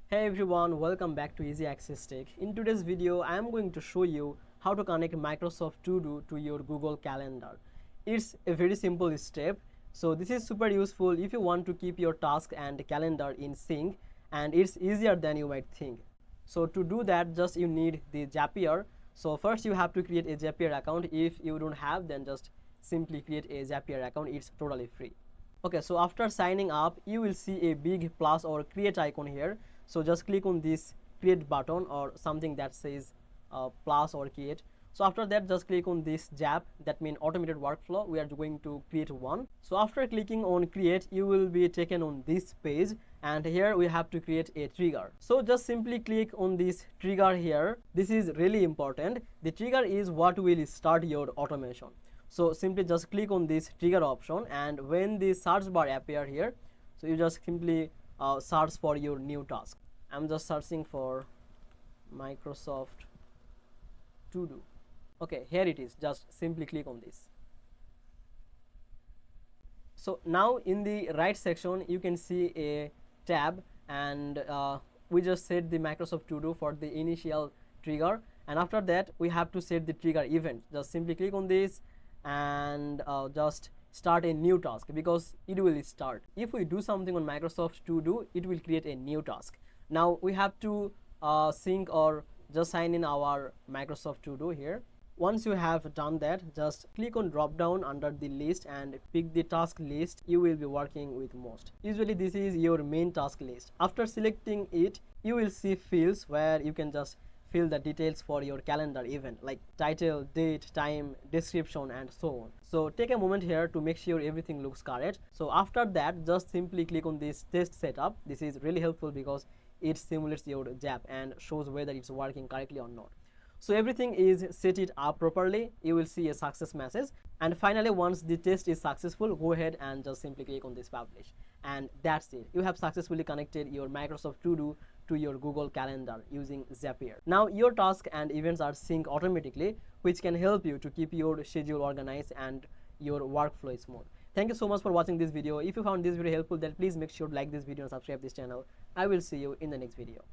Hey everyone, welcome back to Easy Access Tech. In today's video, I am going to show you how to connect Microsoft To Do to your Google Calendar. It's a very simple step. So this is super useful if you want to keep your task and calendar in sync, and it's easier than you might think. So to do that, just you need the Zapier. So first you have to create a Zapier account. If you don't have, then just simply create a Zapier account. It's totally free. Okay, so after signing up, you will see a big plus or create icon here. So just click on this create button or something that says plus or create. So after that, just click on this ZAP, that means automated workflow. We are going to create one. So after clicking on create, you will be taken on this page, and here we have to create a trigger. So just simply click on this trigger here. This is really important. The trigger is what will start your automation. So simply just click on this trigger option, and when the search bar appear here, so you just simply search for your new task. I'm just searching for Microsoft To Do. Okay, here it is. Just simply click on this. So now in the right section you can see a tab, and we just set the Microsoft To Do for the initial trigger, and after that we have to set the trigger event. Just simply click on this and just start a new task, because it will start. If we do something on Microsoft To Do, it will create a new task. Now we have to sync or just sign in our Microsoft To Do here. Once you have done that, just click on drop down under the list and pick the task list you will be working with most. Usually this is your main task list. After selecting it, you will see fields where you can just fill the details for your calendar event, like title, date, time, description, and so on. So take a moment here to make sure everything looks correct. So after that, just simply click on this test setup. This is really helpful because it simulates your ZAP and shows whether it's working correctly or not. So everything is set it up properly. You will see a success message, and finally once the test is successful, go ahead and just simply click on this publish, and that's it. You have successfully connected your Microsoft To Do to your Google Calendar using Zapier. Now your tasks and events are synced automatically, which can help you to keep your schedule organized and your workflow smooth. Thank you so much for watching this video. If you found this video helpful, then please make sure to like this video and subscribe this channel. I will see you in the next video.